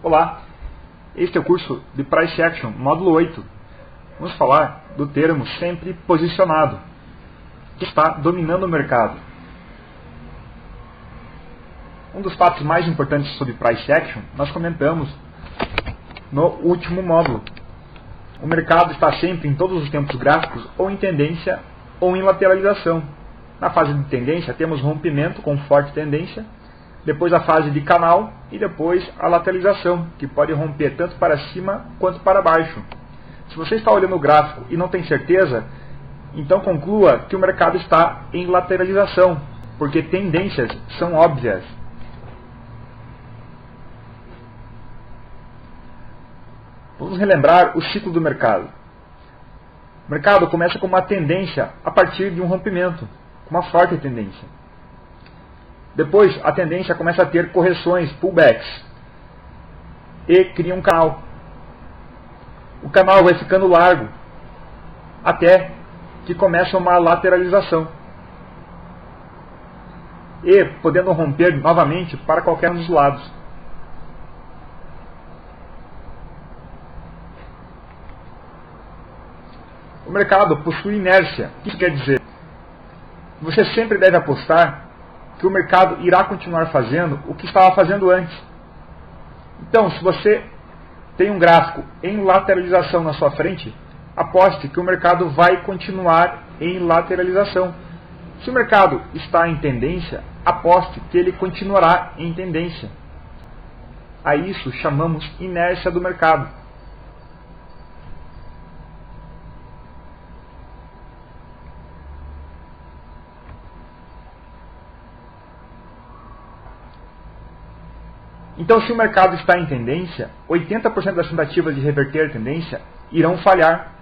Olá, este é o curso de Price Action, módulo 8. Vamos falar do termo sempre posicionado, que está dominando o mercado. Um dos fatos mais importantes sobre Price Action, nós comentamos no último módulo. O mercado está sempre, em todos os tempos gráficos, ou em tendência ou em lateralização. Na fase de tendência, temos rompimento com forte tendência, depois a fase de canal e depois a lateralização, que pode romper tanto para cima quanto para baixo. Se você está olhando o gráfico e não tem certeza, então conclua que o mercado está em lateralização, porque tendências são óbvias. Vamos relembrar o ciclo do mercado. O mercado começa com uma tendência a partir de um rompimento, com uma forte tendência. Depois, a tendência começa a ter correções, pullbacks, e cria um canal. O canal vai ficando largo, até que começa uma lateralização. E podendo romper novamente para qualquer um dos lados. O mercado possui inércia. O que isso quer dizer? Você sempre deve apostar que o mercado irá continuar fazendo o que estava fazendo antes. Então, se você tem um gráfico em lateralização na sua frente, aposte que o mercado vai continuar em lateralização. Se o mercado está em tendência, aposte que ele continuará em tendência. A isso chamamos inércia do mercado. Então, se o mercado está em tendência, 80% das tentativas de reverter a tendência irão falhar,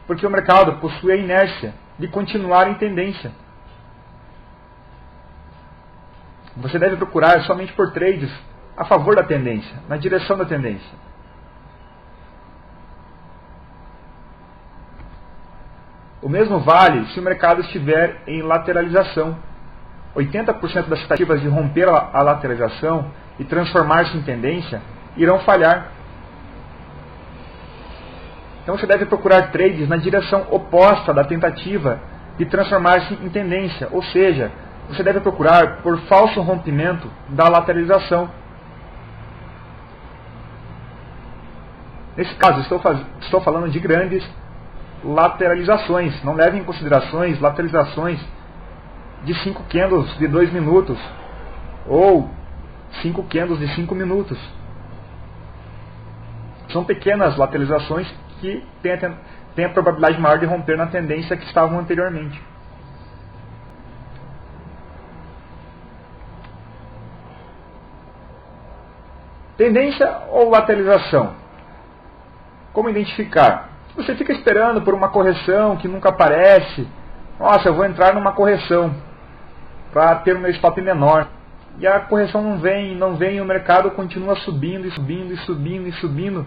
porque o mercado possui a inércia de continuar em tendência. Você deve procurar somente por trades a favor da tendência, na direção da tendência. O mesmo vale se o mercado estiver em lateralização. 80% das tentativas de romper a lateralização e transformar-se em tendência irão falhar. Então você deve procurar trades na direção oposta da tentativa de transformar-se em tendência, ou seja, você deve procurar por falso rompimento da lateralização. Nesse caso, estou falando de grandes lateralizações. Não leve em considerações lateralizações de 5 candles de 2 minutos ou 5 candles de 5 minutos. São pequenas lateralizações que têm a probabilidade maior de romper na tendência que estavam anteriormente. Tendência ou lateralização? Como identificar? Você fica esperando por uma correção que nunca aparece. Nossa, eu vou entrar numa correção para ter um meu stop menor. E a correção não vem, e o mercado continua subindo e subindo e subindo e subindo.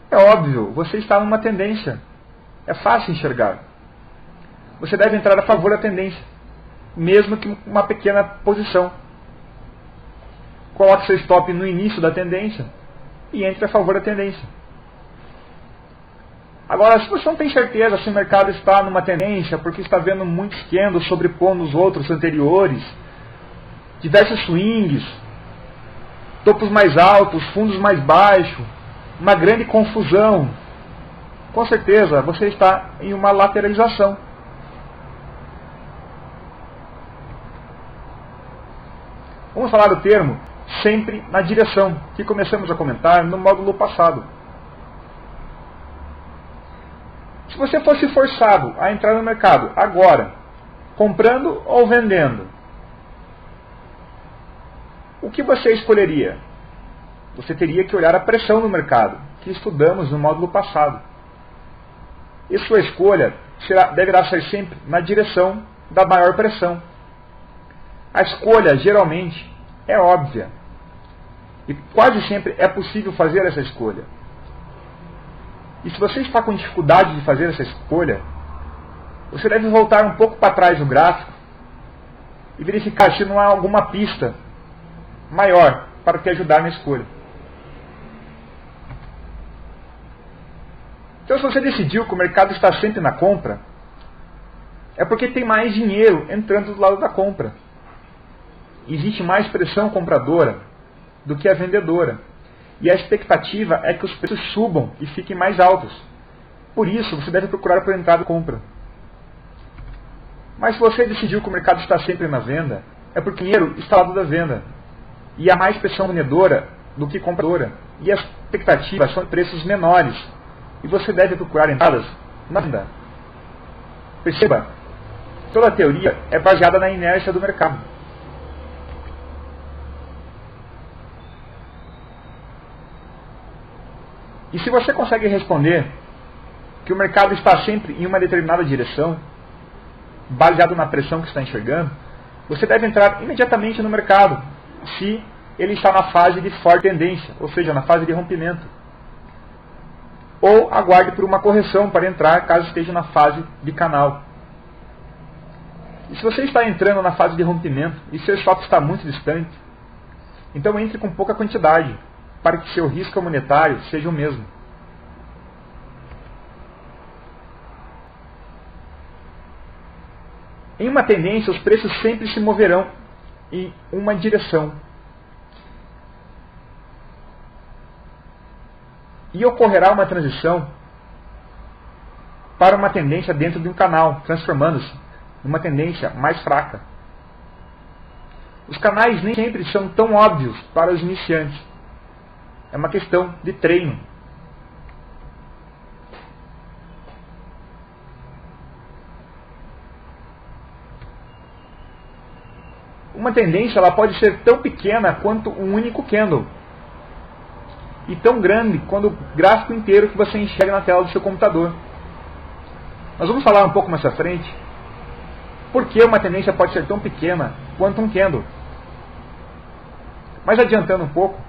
É óbvio, você está numa tendência. É fácil enxergar. Você deve entrar a favor da tendência, mesmo que uma pequena posição. Coloque seu stop no início da tendência e entre a favor da tendência. Agora, se você não tem certeza se o mercado está numa tendência, porque está vendo muitos candles sobrepondo os outros anteriores, diversos swings, topos mais altos, fundos mais baixos, uma grande confusão, com certeza você está em uma lateralização. Vamos falar do termo sempre na direção, que começamos a comentar no módulo passado. Se você fosse forçado a entrar no mercado agora, comprando ou vendendo, o que você escolheria? Você teria que olhar a pressão no mercado, que estudamos no módulo passado. E sua escolha deverá ser sempre na direção da maior pressão. A escolha, geralmente, é óbvia. E quase sempre é possível fazer essa escolha. E se você está com dificuldade de fazer essa escolha, você deve voltar um pouco para trás no gráfico e verificar se não há alguma pista maior para te ajudar na escolha. Então, se você decidiu que o mercado está sempre na compra, é porque tem mais dinheiro entrando do lado da compra. Existe mais pressão compradora do que a vendedora. E a expectativa é que os preços subam e fiquem mais altos. Por isso, você deve procurar por entrada e compra. Mas se você decidiu que o mercado está sempre na venda, é porque o dinheiro está ao lado da venda. E há mais pressão vendedora do que compradora. E as expectativas são de preços menores. E você deve procurar entradas na venda. Perceba, toda a teoria é baseada na inércia do mercado. E se você consegue responder que o mercado está sempre em uma determinada direção, baseado na pressão que está enxergando, você deve entrar imediatamente no mercado, se ele está na fase de forte tendência, ou seja, na fase de rompimento. Ou aguarde por uma correção para entrar, caso esteja na fase de canal. E se você está entrando na fase de rompimento e seu stop está muito distante, então entre com pouca quantidade, para que seu risco monetário seja o mesmo. Em uma tendência, os preços sempre se moverão em uma direção. E ocorrerá uma transição para uma tendência dentro de um canal, transformando-se numa tendência mais fraca. Os canais nem sempre são tão óbvios para os iniciantes. É uma questão de treino. Uma tendência ela pode ser tão pequena quanto um único candle. E tão grande quanto o gráfico inteiro que você enxerga na tela do seu computador. Nós vamos falar um pouco mais à frente por que uma tendência pode ser tão pequena quanto um candle. Mas adiantando um pouco,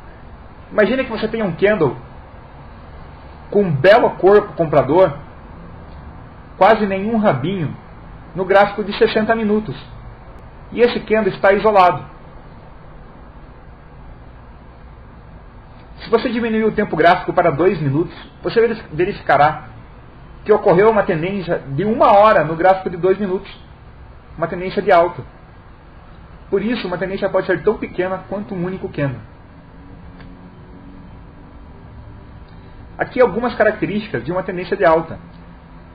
imagine que você tenha um candle com um belo corpo comprador, quase nenhum rabinho, no gráfico de 60 minutos. E esse candle está isolado. Se você diminuir o tempo gráfico para 2 minutos, você verificará que ocorreu uma tendência de 1 hora no gráfico de 2 minutos. Uma tendência de alta. Por isso, uma tendência pode ser tão pequena quanto um único candle. Aqui algumas características de uma tendência de alta.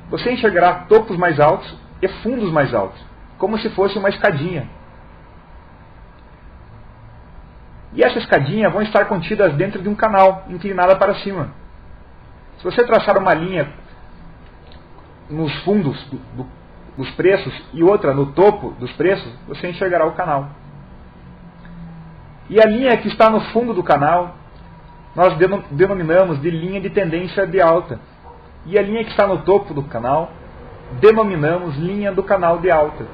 Você enxergará topos mais altos e fundos mais altos, como se fosse uma escadinha. E essa escadinha vão estar contidas dentro de um canal, inclinada para cima. Se você traçar uma linha nos fundos dos preços e outra no topo dos preços, você enxergará o canal. E a linha que está no fundo do canal, nós denominamos de linha de tendência de alta. E a linha que está no topo do canal, denominamos linha do canal de alta.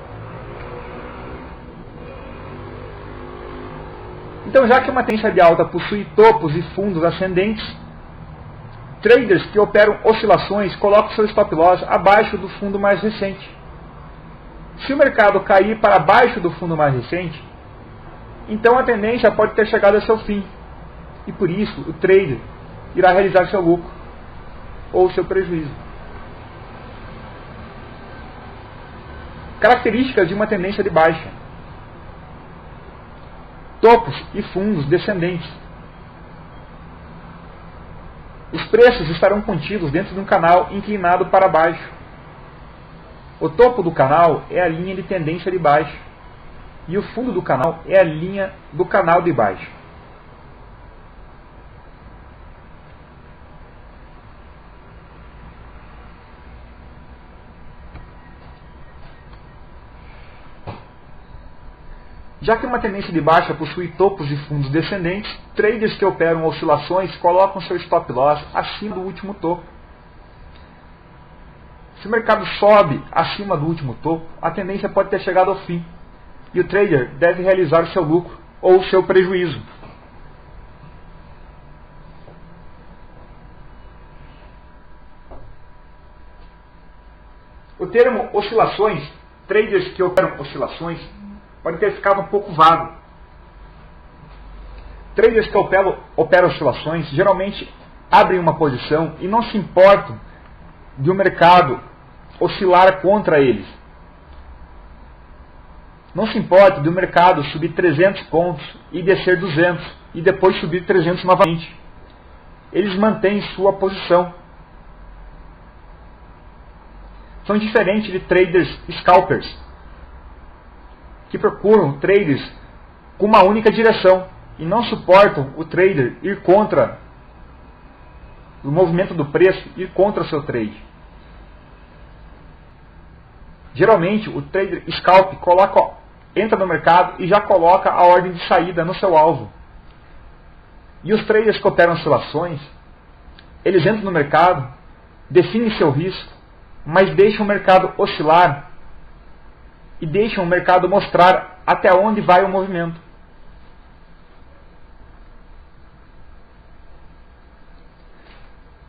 Então, já que uma tendência de alta possui topos e fundos ascendentes, traders que operam oscilações colocam seu stop loss abaixo do fundo mais recente. Se o mercado cair para baixo do fundo mais recente, então a tendência pode ter chegado ao seu fim. E por isso, o trader irá realizar seu lucro ou seu prejuízo. Características de uma tendência de baixa: topos e fundos descendentes. Os preços estarão contidos dentro de um canal inclinado para baixo. O topo do canal é a linha de tendência de baixo. E o fundo do canal é a linha do canal de baixo. Já que uma tendência de baixa possui topos e fundos descendentes, traders que operam oscilações colocam seu stop loss acima do último topo. Se o mercado sobe acima do último topo, a tendência pode ter chegado ao fim. E o trader deve realizar seu lucro ou seu prejuízo. O termo oscilações, traders que operam oscilações, pode ter ficado um pouco vago. Traders que operam oscilações geralmente abrem uma posição e não se importam de o mercado oscilar contra eles. Não se importa de o mercado subir 300 pontos e descer 200 e depois subir 300 novamente. Eles mantêm sua posição. São diferentes de traders scalpers, que procuram traders com uma única direção e não suportam o trader ir contra o movimento do preço, ir contra o seu trade. Geralmente o trader scalp entra no mercado e já coloca a ordem de saída no seu alvo. E os traders que operam oscilações, eles entram no mercado, definem seu risco, mas deixam o mercado oscilar e deixam o mercado mostrar até onde vai o movimento.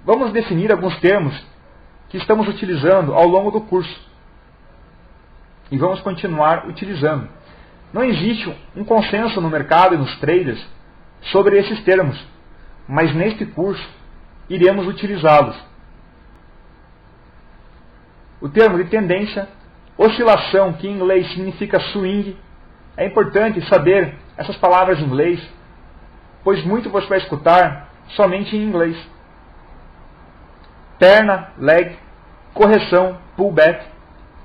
Vamos definir alguns termos que estamos utilizando ao longo do curso. E vamos continuar utilizando. Não existe um consenso no mercado e nos traders sobre esses termos, mas neste curso iremos utilizá-los. O termo de tendência, oscilação, que em inglês significa swing, é importante saber essas palavras em inglês, pois muito você vai escutar somente em inglês. Perna, leg, correção, pullback,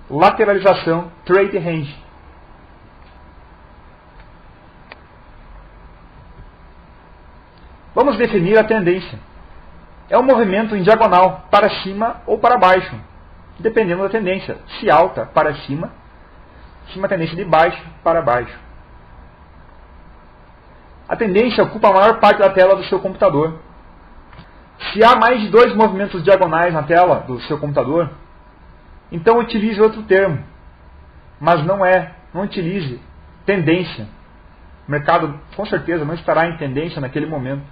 lateralização, trade range. Vamos definir a tendência. É um movimento em diagonal, para cima ou para baixo, dependendo da tendência. Se alta, para cima, se uma tendência de baixo, para baixo. A tendência ocupa a maior parte da tela do seu computador. Se há mais de 2 movimentos diagonais na tela do seu computador, então utilize outro termo. Mas não utilize tendência. O mercado com certeza não estará em tendência naquele momento.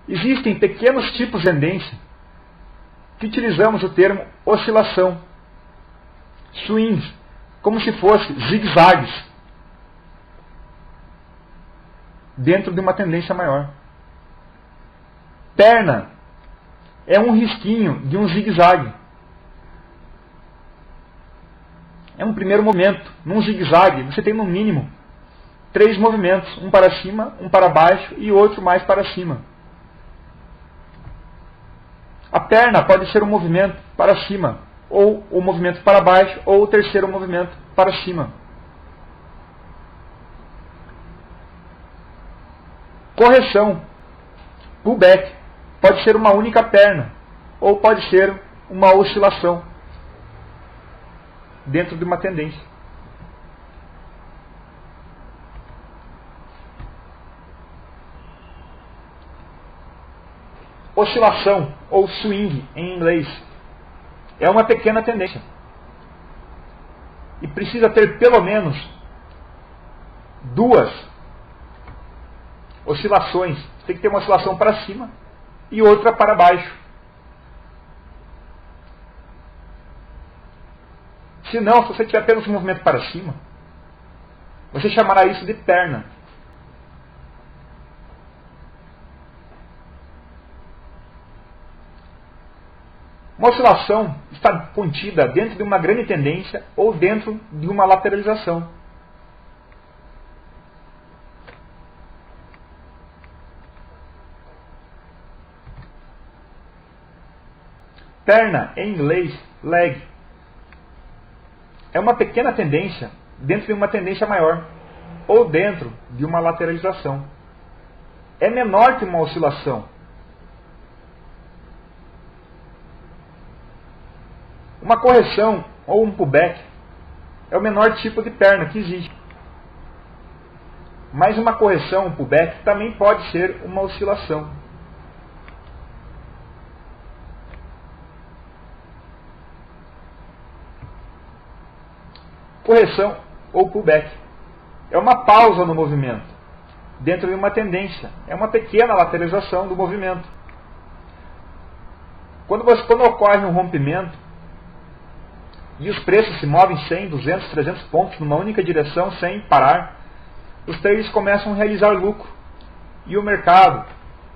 Existem pequenos tipos de tendência que utilizamos o termo oscilação, swings, como se fossem zigue-zagues dentro de uma tendência maior. Perna é um risquinho de um zigue-zague. É um primeiro movimento. Num zigue-zague você tem no mínimo 3 movimentos, um para cima, um para baixo e outro mais para cima. A perna pode ser um movimento para cima, ou um movimento para baixo, ou o terceiro movimento para cima. Correção, pullback, pode ser uma única perna, ou pode ser uma oscilação dentro de uma tendência. Oscilação, ou swing em inglês, é uma pequena tendência. E precisa ter pelo menos 2 oscilações. Tem que ter uma oscilação para cima e outra para baixo. Se não, se você tiver apenas um movimento para cima, você chamará isso de perna. Uma oscilação está contida dentro de uma grande tendência ou dentro de uma lateralização. Perna, em inglês, leg, é uma pequena tendência dentro de uma tendência maior ou dentro de uma lateralização. É menor que uma oscilação. Uma correção ou um pullback é o menor tipo de perna que existe. Mas uma correção, um pullback, também pode ser uma oscilação. Correção ou pullback é uma pausa no movimento dentro de uma tendência. É uma pequena lateralização do movimento. Quando ocorre um rompimento e os preços se movem 100, 200, 300 pontos numa única direção sem parar, os traders começam a realizar lucro e o mercado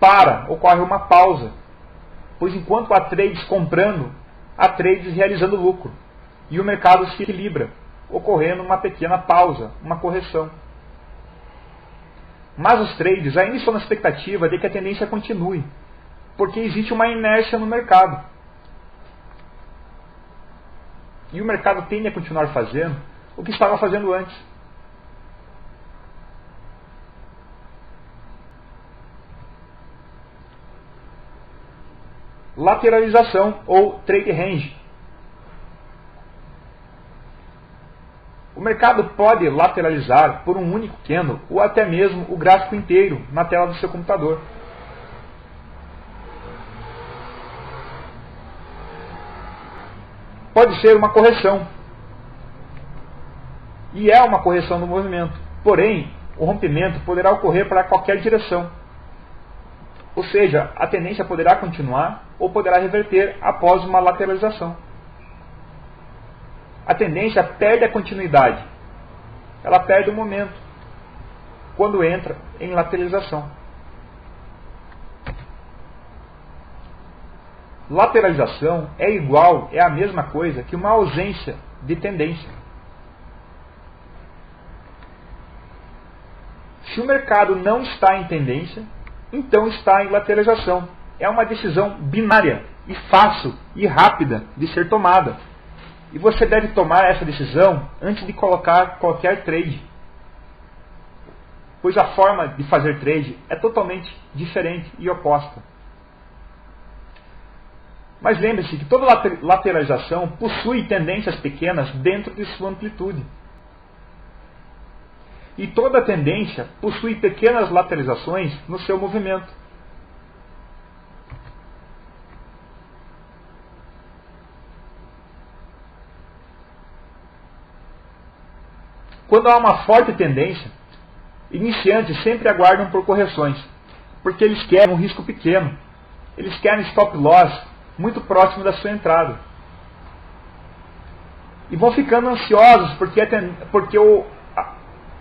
para, ocorre uma pausa, pois enquanto há trades comprando, há trades realizando lucro, e o mercado se equilibra, ocorrendo uma pequena pausa, uma correção. Mas os trades ainda estão na expectativa de que a tendência continue, porque existe uma inércia no mercado. E o mercado tende a continuar fazendo o que estava fazendo antes. Lateralização ou trade range. O mercado pode lateralizar por um único candle ou até mesmo o gráfico inteiro na tela do seu computador. Pode ser uma correção. E é uma correção no movimento. Porém, o rompimento poderá ocorrer para qualquer direção. Ou seja, a tendência poderá continuar ou poderá reverter após uma lateralização. A tendência perde a continuidade. Ela perde o momento quando entra em lateralização. Lateralização é a mesma coisa que uma ausência de tendência. Se o mercado não está em tendência, então está em lateralização. É uma decisão binária e fácil e rápida de ser tomada. E você deve tomar essa decisão antes de colocar qualquer trade. Pois a forma de fazer trade é totalmente diferente e oposta. Mas lembre-se que toda lateralização possui tendências pequenas dentro de sua amplitude. E toda tendência possui pequenas lateralizações no seu movimento. Quando há uma forte tendência, iniciantes sempre aguardam por correções, porque eles querem um risco pequeno. Eles querem stop loss muito próximo da sua entrada. E vão ficando ansiosos porque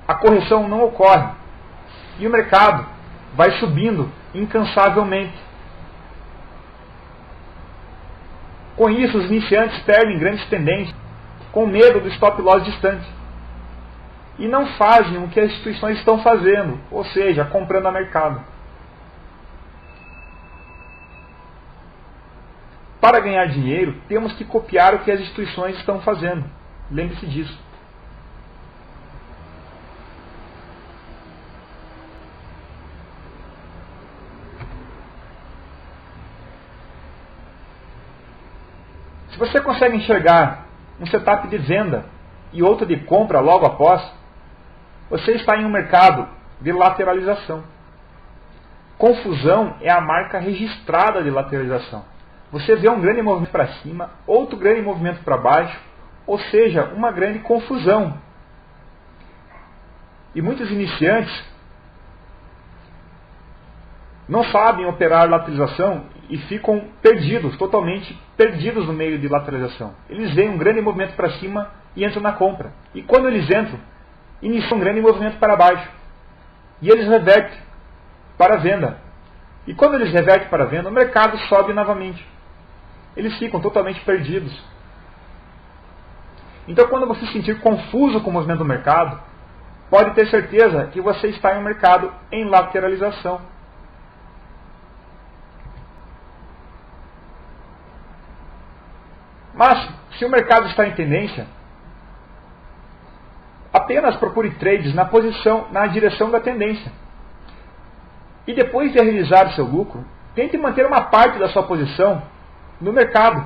a correção não ocorre. E o mercado vai subindo incansavelmente. Com isso, os iniciantes perdem grandes tendências, com medo do stop loss distante. E não fazem o que as instituições estão fazendo, ou seja, comprando a mercado. Para ganhar dinheiro, temos que copiar o que as instituições estão fazendo. Lembre-se disso. Se você consegue enxergar um setup de venda e outro de compra logo após, você está em um mercado de lateralização. Confusão é a marca registrada de lateralização. Você vê um grande movimento para cima, outro grande movimento para baixo, ou seja, uma grande confusão. E muitos iniciantes não sabem operar lateralização e ficam perdidos, totalmente perdidos no meio de lateralização. Eles veem um grande movimento para cima e entram na compra. E quando eles entram, iniciam um grande movimento para baixo. E eles revertem para a venda. E quando eles revertem para a venda, o mercado sobe novamente. Eles ficam totalmente perdidos. Então, quando você se sentir confuso com o movimento do mercado, pode ter certeza que você está em um mercado em lateralização. Mas, se o mercado está em tendência, apenas procure trades na direção da tendência. E depois de realizar seu lucro, tente manter uma parte da sua posição no mercado,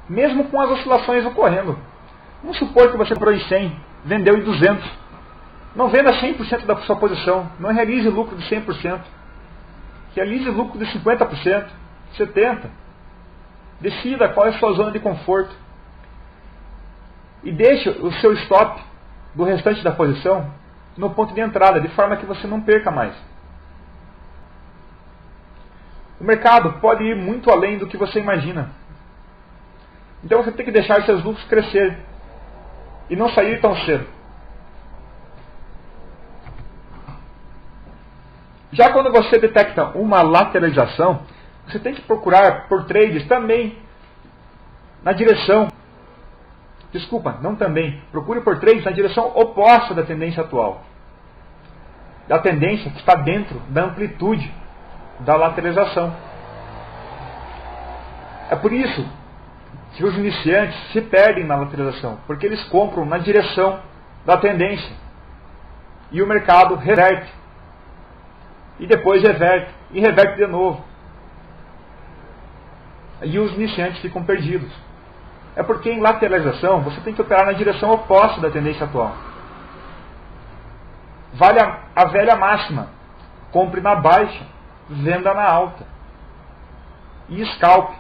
mesmo com as oscilações ocorrendo. Vamos supor que você comprou em 100, vendeu em 200. Não venda 100% da sua posição, não realize lucro de 100%. Realize lucro de 50%, 70%. Decida qual é a sua zona de conforto. E deixe o seu stop do restante da posição no ponto de entrada, de forma que você não perca mais. O mercado pode ir muito além do que você imagina. Então você tem que deixar seus lucros crescer e não sair tão cedo. Já quando você detecta uma lateralização, você tem que procurar por trades também na direção. Desculpa, não também. Procure por trades na direção oposta da tendência atual. Da tendência que está dentro da amplitude da lateralização. É por isso que os iniciantes se perdem na lateralização, porque eles compram na direção da tendência. E o mercado reverte. E depois reverte. E reverte de novo. E os iniciantes ficam perdidos. É porque em lateralização você tem que operar na direção oposta da tendência atual. Vale a velha máxima. Compre na baixa, venda na alta. E scalp.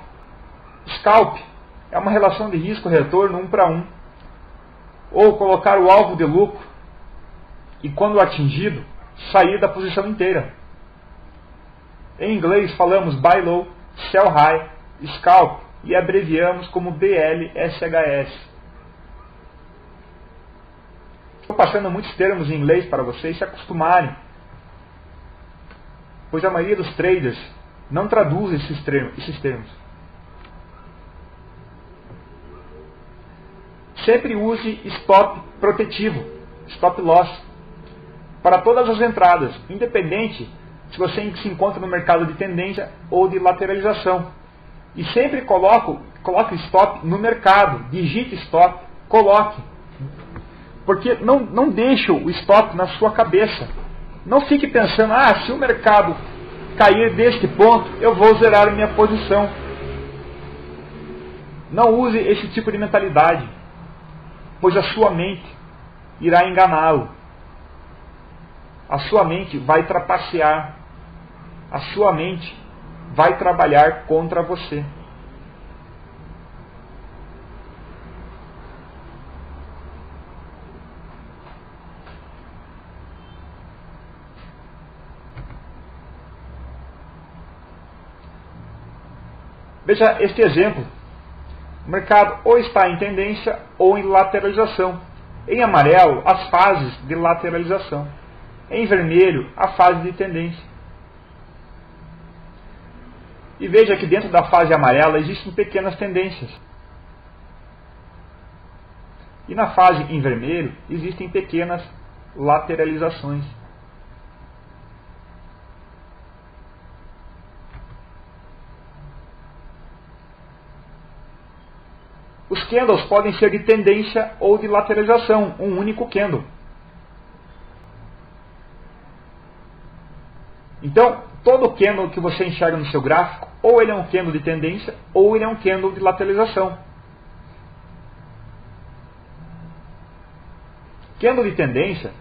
Scalp é uma relação de risco-retorno 1 para 1. Ou colocar o alvo de lucro e, quando atingido, sair da posição inteira. Em inglês falamos buy low, sell high, scalp e abreviamos como BLSHS. Estou passando muitos termos em inglês para vocês se acostumarem, pois a maioria dos traders não traduz esses termos. Sempre use stop protetivo, stop loss, para todas as entradas, independente se você se encontra no mercado de tendência ou de lateralização. E sempre coloque stop no mercado, digite stop, coloque. Porque não deixe o stop na sua cabeça. Não fique pensando, se o mercado cair deste ponto, eu vou zerar a minha posição. Não use esse tipo de mentalidade, pois a sua mente irá enganá-lo. A sua mente vai trapacear. A sua mente vai trabalhar contra você. Veja este exemplo. O mercado ou está em tendência ou em lateralização. Em amarelo, as fases de lateralização. Em vermelho, a fase de tendência. E veja que dentro da fase amarela existem pequenas tendências. E na fase em vermelho existem pequenas lateralizações. Os candles podem ser de tendência ou de lateralização, um único candle. Então, todo candle que você enxerga no seu gráfico, ou ele é um candle de tendência, ou ele é um candle de lateralização. Candle de tendência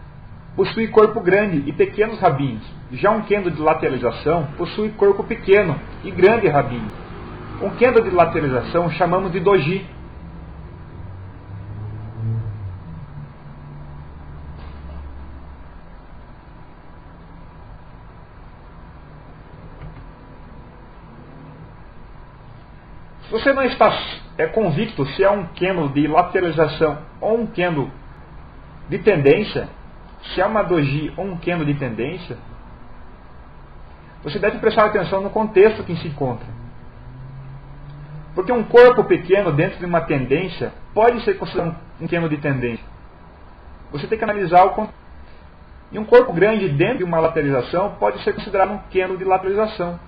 possui corpo grande e pequenos rabinhos. Já um candle de lateralização possui corpo pequeno e grande rabinho. Um candle de lateralização chamamos de doji. Se você não está convicto se é um candle de lateralização ou um candle de tendência, se é uma doji ou um candle de tendência, você deve prestar atenção no contexto que se encontra. Porque um corpo pequeno dentro de uma tendência pode ser considerado um candle de tendência. Você tem que analisar o contexto. E um corpo grande dentro de uma lateralização pode ser considerado um candle de lateralização.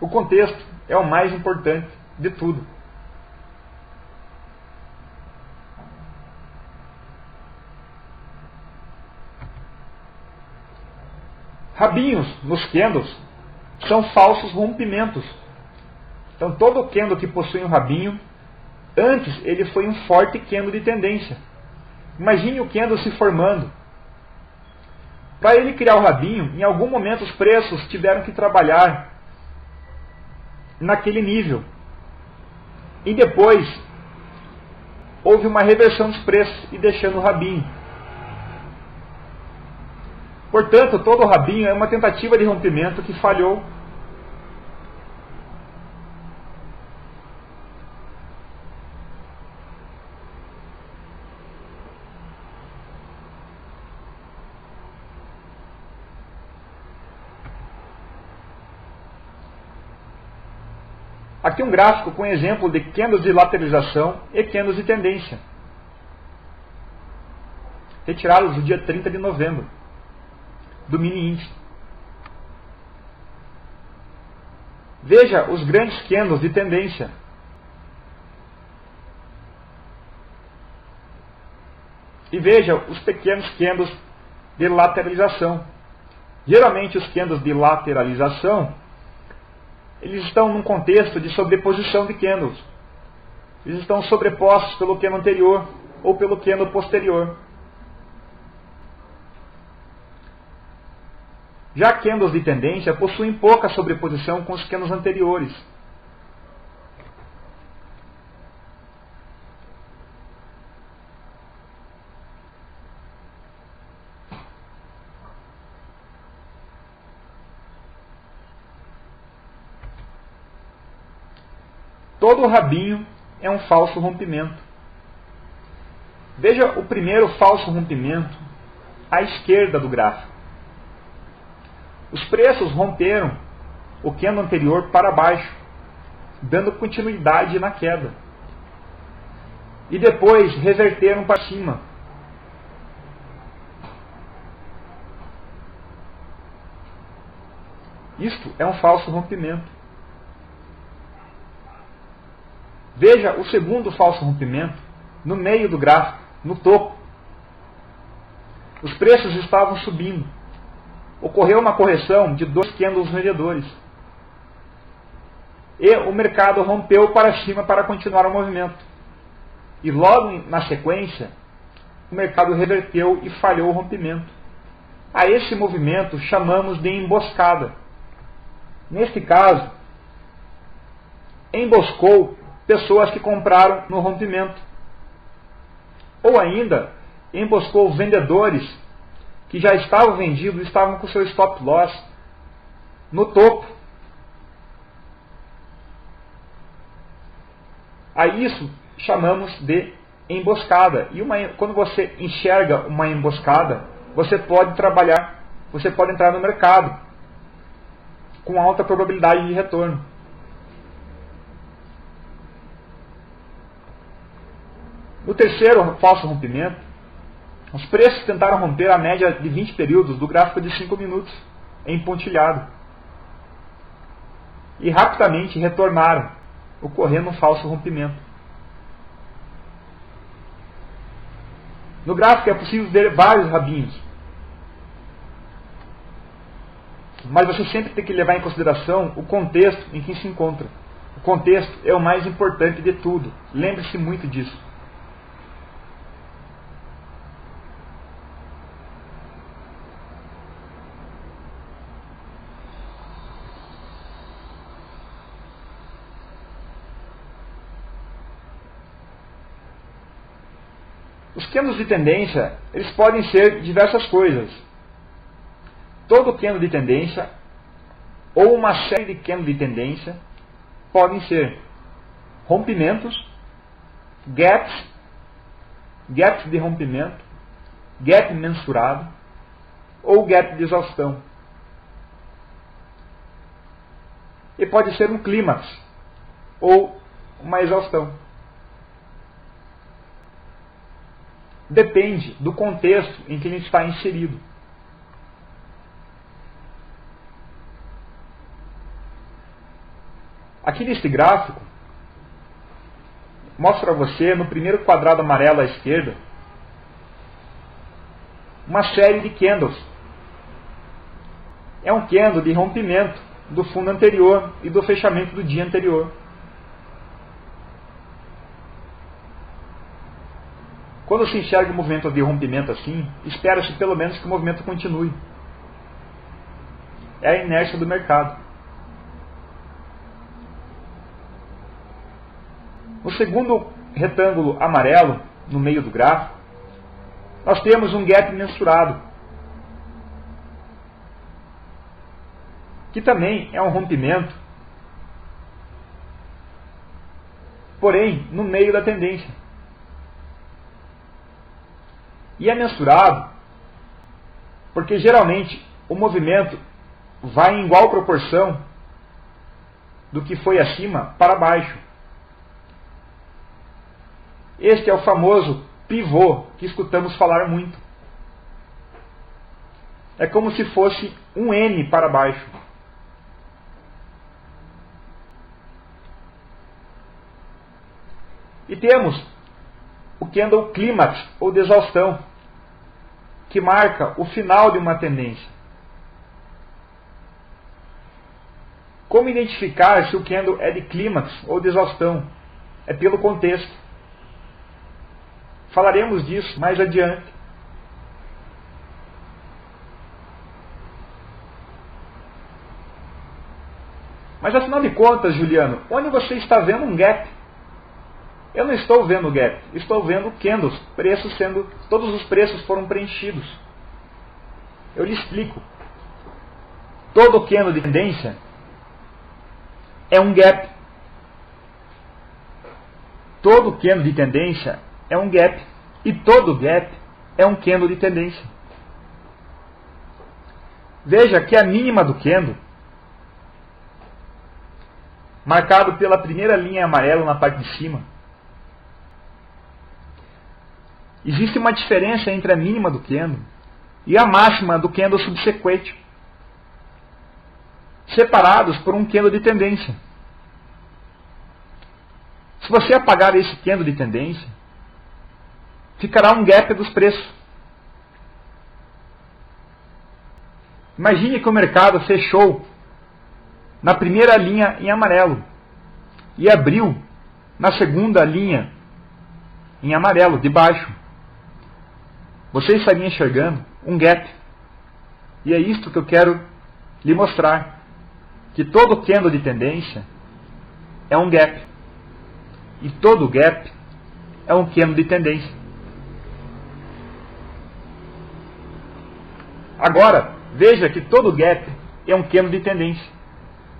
O contexto é o mais importante de tudo. Rabinhos nos candles são falsos rompimentos. Então todo candle que possui um rabinho, antes ele foi um forte candle de tendência. Imagine o candle se formando. Para ele criar o rabinho, em algum momento os preços tiveram que trabalhar naquele nível. E depois houve uma reversão dos preços e deixando o rabinho. Portanto, todo o rabinho é uma tentativa de rompimento que falhou. Aqui um gráfico com exemplo de candles de lateralização e candles de tendência, retirados do dia 30 de novembro, do mini índice. Veja os grandes candles de tendência. E veja os pequenos candles de lateralização. Geralmente os candles de lateralização, eles estão num contexto de sobreposição de candles. Eles estão sobrepostos pelo candle anterior ou pelo candle posterior. Já candles de tendência possuem pouca sobreposição com os candles anteriores. Todo rabinho é um falso rompimento. Veja o primeiro falso rompimento à esquerda do gráfico. Os preços romperam o candle anterior para baixo, dando continuidade na queda. E depois reverteram para cima. Isto é um falso rompimento. Veja o segundo falso rompimento no meio do gráfico, no topo. Os preços estavam subindo. Ocorreu uma correção de 2 candles vendedores. E o mercado rompeu para cima para continuar o movimento. E logo na sequência, o mercado reverteu e falhou o rompimento. A esse movimento chamamos de emboscada. Neste caso, emboscou pessoas que compraram no rompimento. Ou ainda, emboscou vendedores que já estavam vendidos, estavam com seu stop loss no topo. A isso chamamos de emboscada. E quando você enxerga uma emboscada, você pode trabalhar, você pode entrar no mercado com alta probabilidade de retorno. No terceiro falso rompimento, os preços tentaram romper a média de 20 períodos do gráfico de 5 minutos em pontilhado. E rapidamente retornaram, ocorrendo um falso rompimento. No gráfico é possível ver vários rabinhos. Mas você sempre tem que levar em consideração o contexto em que se encontra. O contexto é o mais importante de tudo. Lembre-se muito disso. Os candles de tendência, eles podem ser diversas coisas. Todo candle de tendência, ou uma série de candles de tendência, podem ser rompimentos, gaps de rompimento, gap mensurado, ou gap de exaustão. E pode ser um clímax, ou uma exaustão. Depende do contexto em que ele está inserido. Aqui neste gráfico, mostro a você, no primeiro quadrado amarelo à esquerda, uma série de candles. É um candle de rompimento do fundo anterior e do fechamento do dia anterior. Quando se enxerga um movimento de rompimento assim, espera-se pelo menos que o movimento continue. É a inércia do mercado. No segundo retângulo amarelo, no meio do gráfico, nós temos um gap mensurado, que também é um rompimento, porém no meio da tendência. E é mensurado porque geralmente o movimento vai em igual proporção do que foi acima para baixo. Este é o famoso pivô que escutamos falar muito. É como se fosse um N para baixo. E temos o candle clímax, ou de exaustão, que marca o final de uma tendência. Como identificar se o candle é de clímax ou de exaustão? É pelo contexto. Falaremos disso mais adiante. Mas afinal de contas, Juliano, onde você está vendo um gap? Eu não estou vendo gap, estou vendo candles, todos os preços foram preenchidos. Eu lhe explico. Todo candle de tendência é um gap. Todo candle de tendência é um gap. E todo gap é um candle de tendência. Veja que a mínima do candle, marcado pela primeira linha amarela na parte de cima, existe uma diferença entre a mínima do candle e a máxima do candle subsequente, separados por um candle de tendência. Se você apagar esse candle de tendência, ficará um gap dos preços. Imagine que o mercado fechou na primeira linha em amarelo e abriu na segunda linha em amarelo, de baixo. Você estaria enxergando um gap. E é isto que eu quero lhe mostrar. Que todo candle de tendência é um gap. E todo gap é um candle de tendência. Agora, veja que todo gap é um candle de tendência.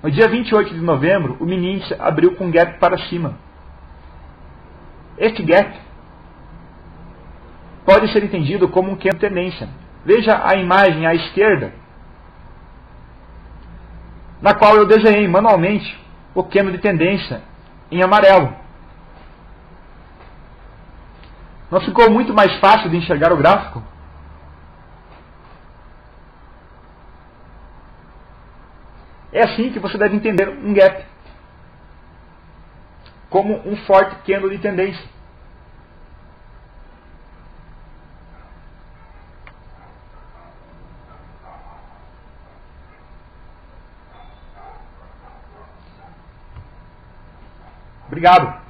No dia 28 de novembro, o mini índice abriu com um gap para cima. Este gap pode ser entendido como um candle de tendência. Veja a imagem à esquerda, na qual eu desenhei manualmente o candle de tendência em amarelo. Não ficou muito mais fácil de enxergar o gráfico? É assim que você deve entender um gap, como um forte candle de tendência. Obrigado.